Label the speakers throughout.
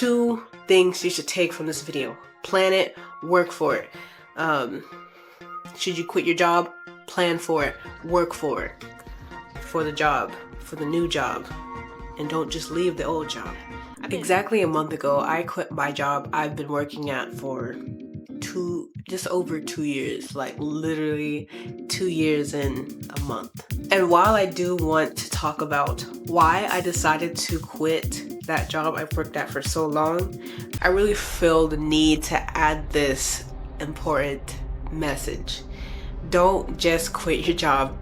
Speaker 1: 2 things you should take from this video. Plan it, work for it. Should you quit your job? Plan for it, work for it. For the job, for the new job. And don't just leave the old job. Exactly a month ago, I quit my job I've been working at for just over 2 years, like literally 2 years and a month. And while I do want to talk about why I decided to quit that job I've worked at for so long, I really feel the need to add this important message. Don't just quit your job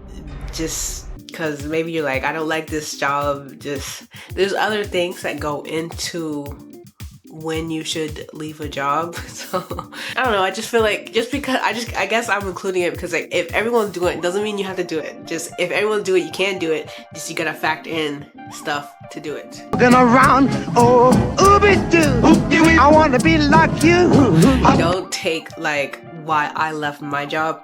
Speaker 1: just because maybe you're like, I don't like this job. There's other things that go into when you should leave a job. So I don't know, I just feel like just because I guess I'm including it because like if everyone's doing it doesn't mean you have to do it. Just if everyone's doing it, you can do it. Just you gotta factor in stuff to do it.
Speaker 2: Then around, oh, ooby-doo, I wanna be like you.
Speaker 1: Don't take like why I left my job.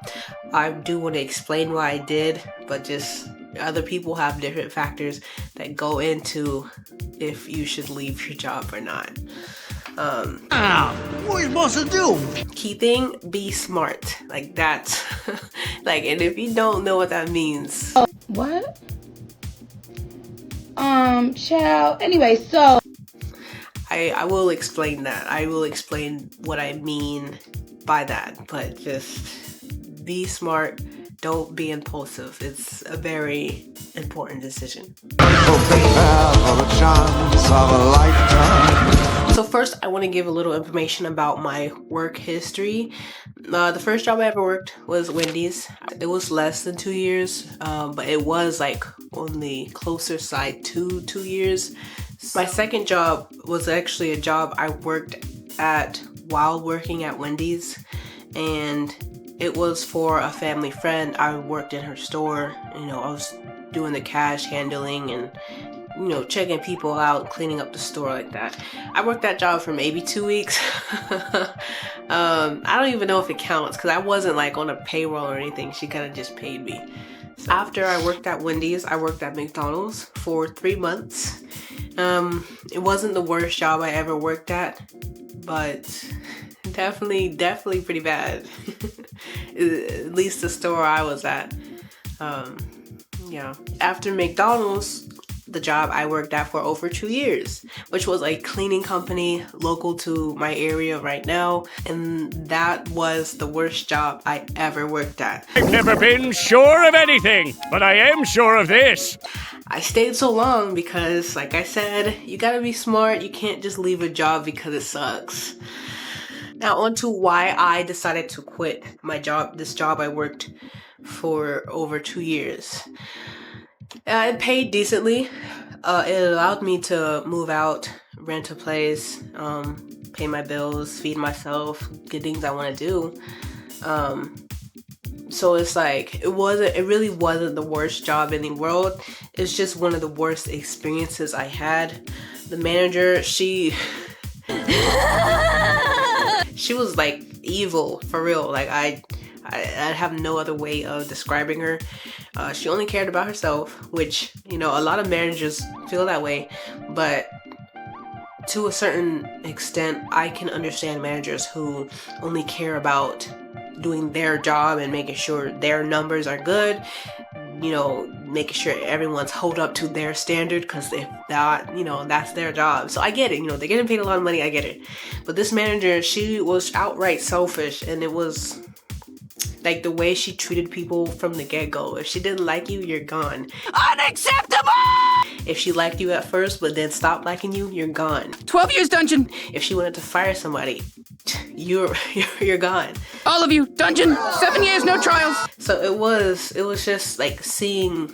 Speaker 1: I do want to explain why I did, but just other people have different factors that go into if you should leave your job or not.
Speaker 2: What are you supposed to do?
Speaker 1: Key thing, be smart. Like that's like, and if you don't know what that means.
Speaker 3: What? Child. Anyway, so
Speaker 1: I will explain that. I will explain what I mean by that, but just be smart. Don't be impulsive. It's a very important decision. So first, I want to give a little information about my work history. The first job I ever worked was Wendy's. It was less than 2 years, but it was like on the closer side to 2 years. My second job was actually a job I worked at while working at Wendy's, and it was for a family friend. I worked in her store. I was doing the cash handling and checking people out, cleaning up the store like that. I worked that job for maybe 2 weeks. I don't even know if it counts because I wasn't like on a payroll or anything. She kind of just paid me. So after I worked at Wendy's, I worked at McDonald's for 3 months. It wasn't the worst job I ever worked at, but definitely pretty bad. At least the store I was at. After McDonald's, the job I worked at for over 2 years, which was a cleaning company local to my area right now, and that was the worst job I ever worked at.
Speaker 4: I've never been sure of anything, but I am sure of this.
Speaker 1: I stayed so long because, like I said, you gotta be smart. You can't just leave a job because it sucks. Now on to why I decided to quit my job, this job I worked for over 2 years. It paid decently. It allowed me to move out, rent a place, pay my bills, feed myself, get things I want to do. So it's like, it really wasn't the worst job in the world. It's just one of the worst experiences I had. The manager, she was like evil for real. Like I have no other way of describing her. She only cared about herself, which, a lot of managers feel that way, but to a certain extent, I can understand managers who only care about doing their job and making sure their numbers are good, making sure everyone's held up to their standard, because if not, that's their job. So I get it, they're getting paid a lot of money, I get it. But this manager, she was outright selfish, and it was like the way she treated people from the get-go. If she didn't like you, you're gone. Unacceptable! If she liked you at first, but then stopped liking you, you're gone.
Speaker 3: 12 years dungeon.
Speaker 1: If she wanted to fire somebody, you're gone.
Speaker 3: All of you, dungeon. 7 years, no trials.
Speaker 1: So it was just like seeing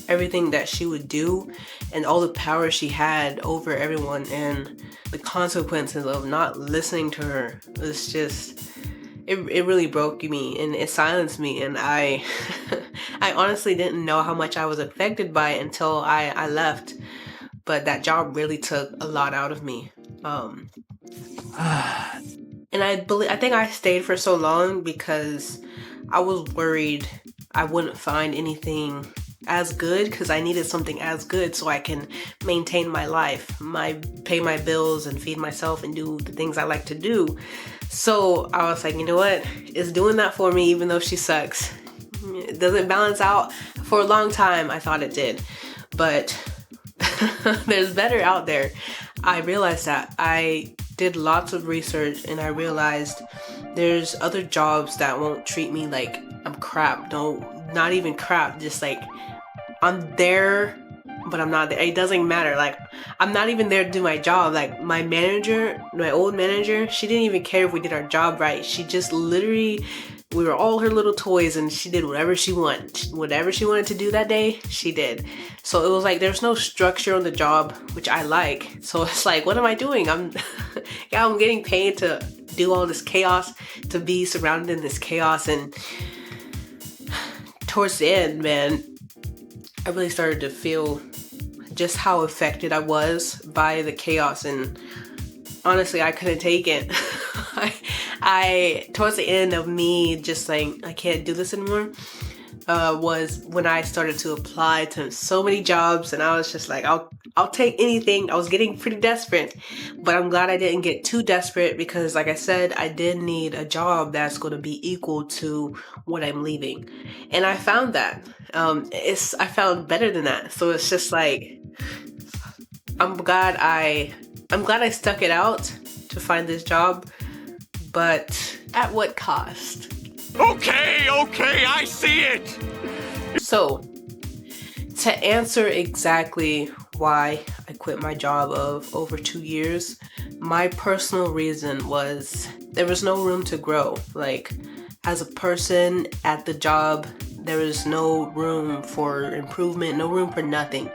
Speaker 1: everything that she would do and all the power she had over everyone, and the consequences of not listening to her. It's just, it really broke me, and it silenced me, and I honestly didn't know how much I was affected by it until I left. But that job really took a lot out of me. And I think I stayed for so long because I was worried I wouldn't find anything as good because I needed something as good so I can maintain my life, pay my bills and feed myself and do the things I like to do. So I was like, you know what? It's doing that for me even though she sucks. It doesn't balance out. For a long time I thought it did, but there's better out there. I realized that. I did lots of research and I realized there's other jobs that won't treat me like I'm crap. No, not even crap, just like I'm there but I'm not there. It doesn't matter. Like, I'm not even there to do my job. Like, my manager, my old manager, she didn't even care if we did our job right. She just literally, we were all her little toys and she did whatever she wanted. Whatever she wanted to do that day, she did. So it was like, there's no structure on the job, which I like. So it's like, what am I doing? I'm getting paid to do all this chaos, to be surrounded in this chaos. And towards the end, man, I really started to feel just how affected I was by the chaos, and honestly, I couldn't take it. I towards the end of me just like, I can't do this anymore, was when I started to apply to so many jobs, and I was just like, I'll take anything. I was getting pretty desperate, but I'm glad I didn't get too desperate because, like I said, I did need a job that's going to be equal to what I'm leaving, and I found that. I found better than that. So it's just like, I'm glad I stuck it out to find this job, but at what cost?
Speaker 4: Okay, I see it!
Speaker 1: So, to answer exactly why I quit my job of over 2 years, my personal reason was there was no room to grow. Like, as a person at the job, there was no room for improvement, no room for nothing.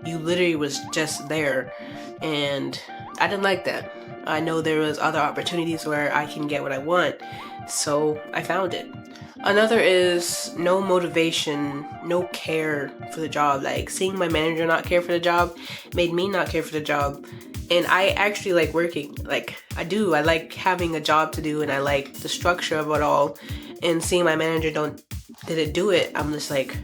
Speaker 1: You literally was just there, and I didn't like that. I know there was other opportunities where I can get what I want, so I found it. Another is no motivation, no care for the job. Like, seeing my manager not care for the job made me not care for the job. And I actually like working. Like, I do. I like having a job to do, and I like the structure of it all. And seeing my manager didn't do it, I'm just like,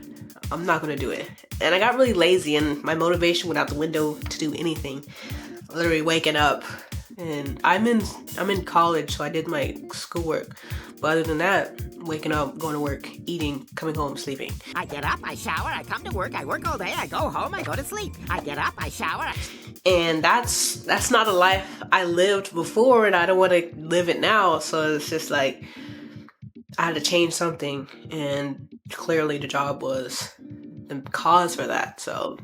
Speaker 1: I'm not gonna do it. And I got really lazy, and my motivation went out the window to do anything. Literally waking up, and I'm in college, so I did my schoolwork. But other than that, waking up, going to work, eating, coming home, sleeping.
Speaker 5: I get up, I shower, I come to work, I work all day, I go home, I go to sleep. I get up, I shower.
Speaker 1: And that's not a life I lived before, and I don't want to live it now. So it's just like, I had to change something, and clearly the job was the cause for that. So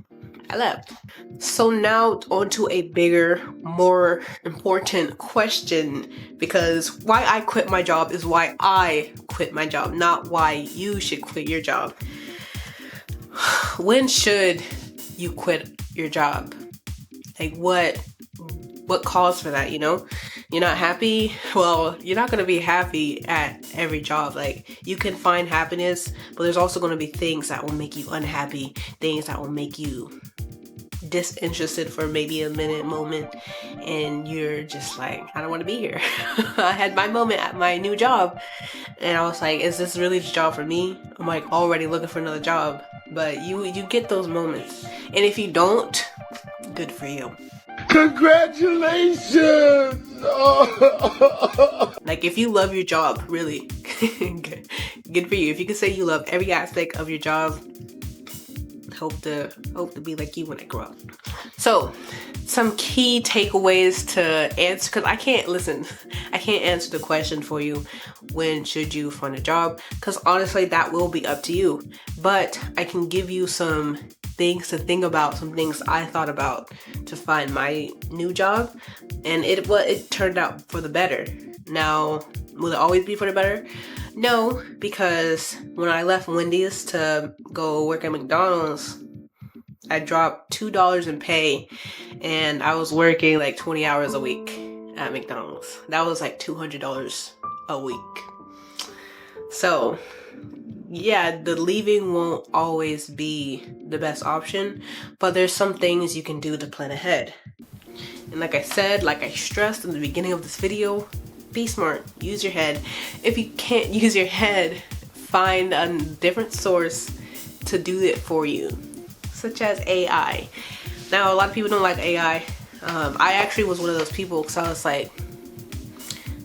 Speaker 1: I left. So now on to a bigger, more important question, because why I quit my job is why I quit my job, not why you should quit your job. When should you quit your job? Like, what calls for that, you know? You're not happy? Well, you're not going to be happy at every job. Like, you can find happiness, but there's also going to be things that will make you unhappy, things that will make you disinterested for maybe a moment, and you're just like, I don't want to be here. I had my moment at my new job, and I was like, is this really the job for me? I'm like already looking for another job. But you get those moments, and if you don't, good for you.
Speaker 2: Congratulations!
Speaker 1: Like, if you love your job, really, good for you. If you can say you love every aspect of your job, hope to be like you when I grow up. So, some key takeaways to answer, because I can't answer the question for you, when should you find a job, because honestly that will be up to you. But I can give you some things to think about, some things I thought about to find my new job, and it turned out for the better. Now, will it always be for the better? No, because when I left Wendy's to go work at McDonald's, I dropped $2 in pay, and I was working like 20 hours a week at McDonald's. That was like $200 a week. So yeah, the leaving won't always be the best option, but there's some things you can do to plan ahead. And like I said, like I stressed in the beginning of this video, be smart, use your head. If you can't use your head, find a different source to do it for you, such as AI. Now, a lot of people don't like AI. I actually was one of those people because I was like,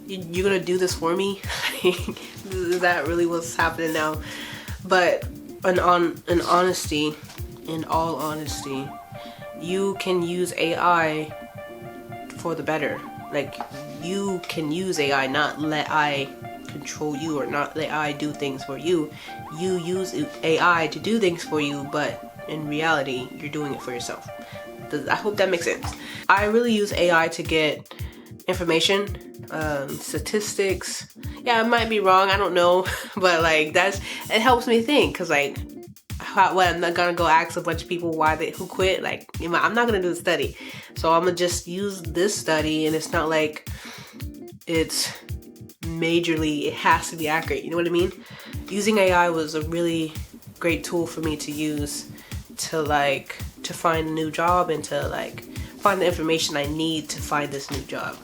Speaker 1: you're gonna do this for me? Is that really what's happening now? But in all honesty, you can use AI for the better. Like, you can use AI, not let AI control you or not let AI do things for you. You use AI to do things for you, but in reality, you're doing it for yourself. I hope that makes sense. I really use AI to get information, statistics. Yeah, I might be wrong, I don't know, but like it helps me think, because like, I'm not gonna go ask a bunch of people who quit. Like, I'm not gonna do the study, so I'm gonna just use this study, and it's not like it's majorly, it has to be accurate, you know what I mean? Using AI was a really great tool for me to use to find a new job and to like find the information I need to find this new job.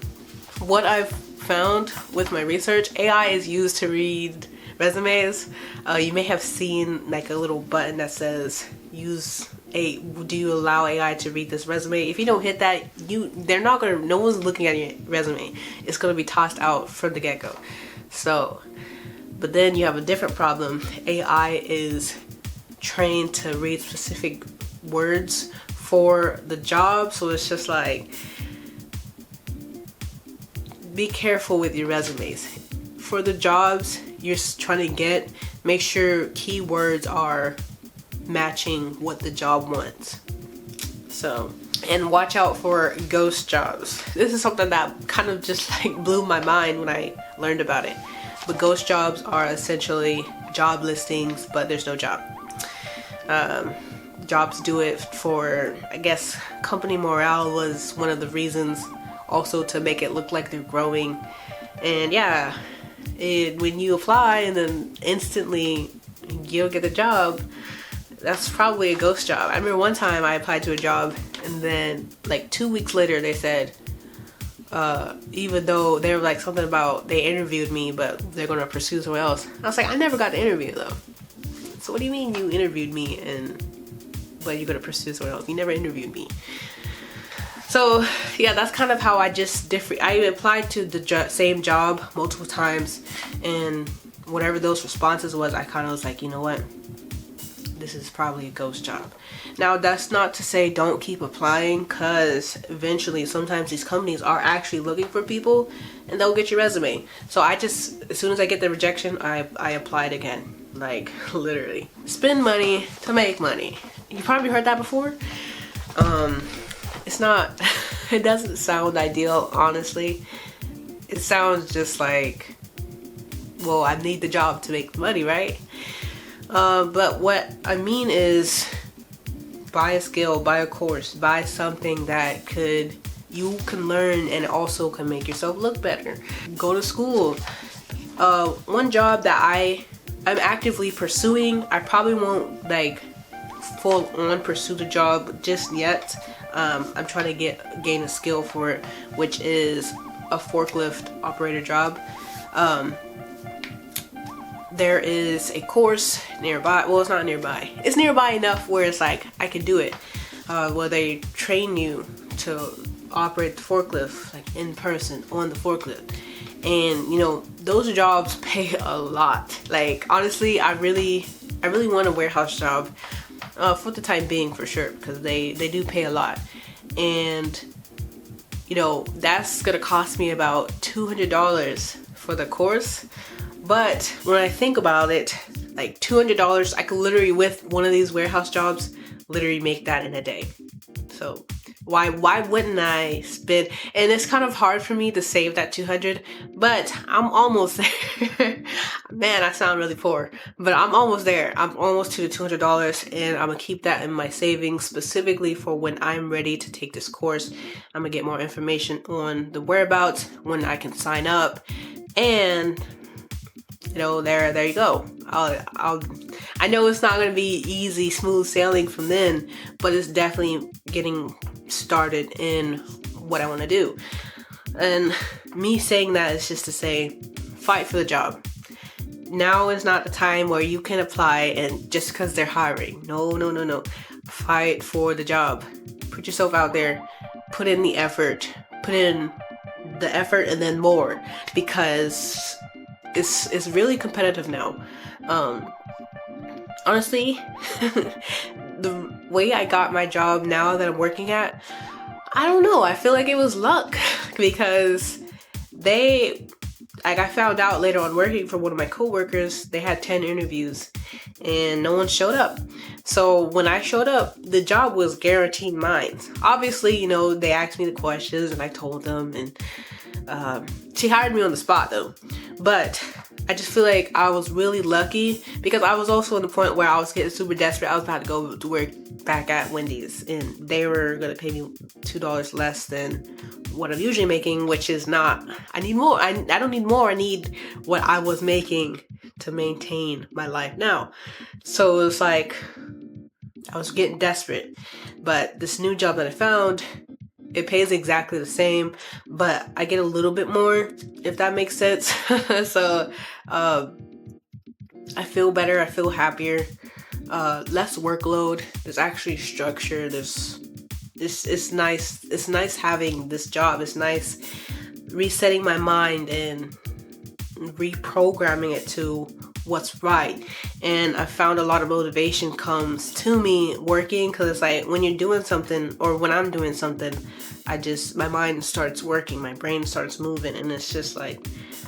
Speaker 1: What I've found with my research, AI is used to read resumes. You may have seen like a little button that says do you allow AI to read this resume? If you don't hit that, no one's looking at your resume. It's gonna be tossed out from the get-go. So, but then you have a different problem. AI is trained to read specific words for the job, so it's just like, be careful with your resumes. For the jobs you're trying to get, make sure keywords are matching what the job wants. So, and watch out for ghost jobs. This is something that kind of just like blew my mind when I learned about it. But ghost jobs are essentially job listings, but there's no job. Jobs do it for, I guess, company morale was one of the reasons, also to make it look like they're growing. And yeah, when you apply and then instantly you don't get the job, that's probably a ghost job. I remember one time I applied to a job, and then like 2 weeks later they said, even though they were like something about they interviewed me, but they're gonna pursue someone else. I was like, I never got the interview though. So what do you mean you interviewed me but you're gonna pursue someone else? You never interviewed me. So yeah, that's kind of how I applied to the same job multiple times, and whatever those responses was, I kind of was like, you know what? This is probably a ghost job. Now, that's not to say don't keep applying, because eventually sometimes these companies are actually looking for people and they'll get your resume. So as soon as I get the rejection, I applied again. Like, literally. Spend money to make money. You probably heard that before. It's not, it doesn't sound ideal, honestly. It sounds just like, well, I need the job to make the money, right? But what I mean is, buy a skill, buy a course, buy something that you can learn and also can make yourself look better. Go to school. One job that I'm actively pursuing, I probably won't like full on pursue the job just yet. I'm trying to gain a skill for it, which is a forklift operator job. There is a course nearby. Well, it's not nearby. It's nearby enough where it's like I can do it. Where they train you to operate the forklift, like in person on the forklift. And you know, those jobs pay a lot. Like, honestly, I really want a warehouse job for the time being, for sure, because they do pay a lot. And you know, that's gonna cost me about $200 for the course. But when I think about it, like $200, I could literally, with one of these warehouse jobs, literally make that in a day. So why wouldn't I spend? And it's kind of hard for me to save that $200, but I'm almost there. Man, I sound really poor, but I'm almost there. I'm almost to the $200, and I'm gonna keep that in my savings specifically for when I'm ready to take this course. I'm gonna get more information on the whereabouts, when I can sign up, and you know, there you go. I know it's not gonna be easy, smooth sailing from then, but it's definitely getting started in what I want to do. And me saying that is just to say, fight for the job. now is not the time where you can apply and just because they're hiring. No. Fight for the job. Put yourself out there. Put in the effort. And then more, because it's really competitive now. Honestly, the way I got my job now that I'm working at, I don't know. I feel like it was luck because I found out later on working for one of my coworkers, they had 10 interviews and no one showed up. So when I showed up, the job was guaranteed mine. Obviously, they asked me the questions and I told them, and she hired me on the spot though. But I just feel like I was really lucky because I was also in the point where I was getting super desperate. I was about to go to work back at Wendy's and they were going to pay me $2 less than what I'm usually making, which is not, I need more. I don't need more. I need what I was making to maintain my life now. So it was like, I was getting desperate. But this new job that I found, it pays exactly the same, but I get a little bit more, if that makes sense. So I feel better. I feel happier. Less workload. There's actually structure. It's nice. It's nice having this job. It's nice resetting my mind and reprogramming it to what's right. And I found a lot of motivation comes to me working, because it's like when you're doing something, or when I'm doing something, my mind starts working, my brain starts moving, and it's just like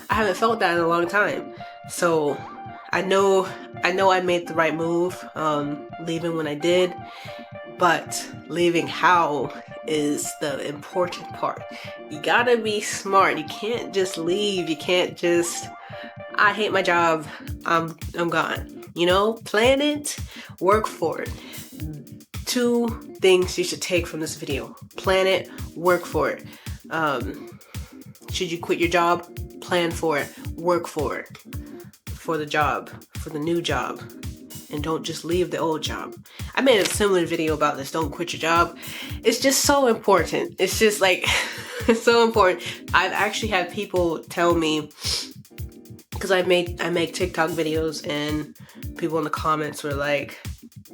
Speaker 1: I haven't felt that in a long time. So I know I made the right move leaving when I did, but leaving how is the important part. You gotta be smart. You can't just leave. You can't just, I hate my job, I'm gone. Plan it, work for it. 2 things you should take from this video. Plan it, work for it. Should you quit your job? Plan for it, work for it. For the job, for the new job. And don't just leave the old job. I made a similar video about this, don't quit your job. It's just so important. It's just like, it's so important. I've actually had people tell me, because I make TikTok videos, and people in the comments were like,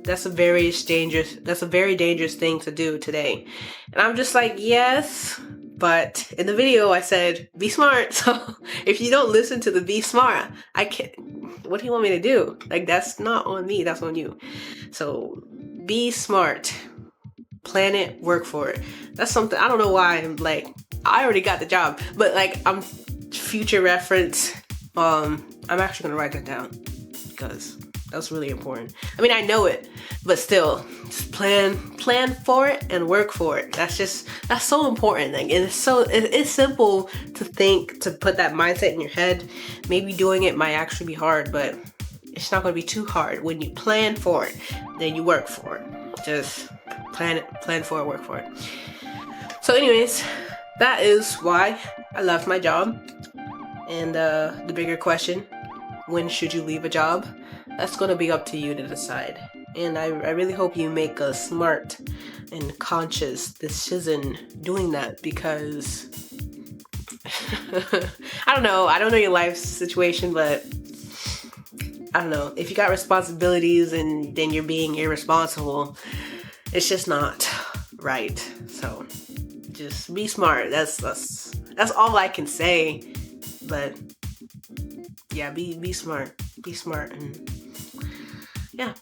Speaker 1: that's a very dangerous thing to do today. And I'm just like, yes, but in the video I said, be smart. So if you don't listen to the be smart, what do you want me to do? Like, that's not on me, that's on you. So be smart, plan it, work for it. That's something, I don't know why I'm like, I already got the job, but like, I'm future reference. I'm actually gonna write that down because that's really important. I mean, I know it, but still, just plan for it and work for it. That's so important. Like, and it's simple to think, to put that mindset in your head. Maybe doing it might actually be hard, but it's not gonna be too hard. When you plan for it, then you work for it. Just plan for it, work for it. So anyways, that is why I left my job. And the bigger question, when should you leave a job? That's going to be up to you to decide. And I really hope you make a smart and conscious decision doing that, because I don't know your life situation, but I don't know, if you got responsibilities and then you're being irresponsible, it's just not right. So just be smart. That's all I can say. But yeah, be smart, and yeah.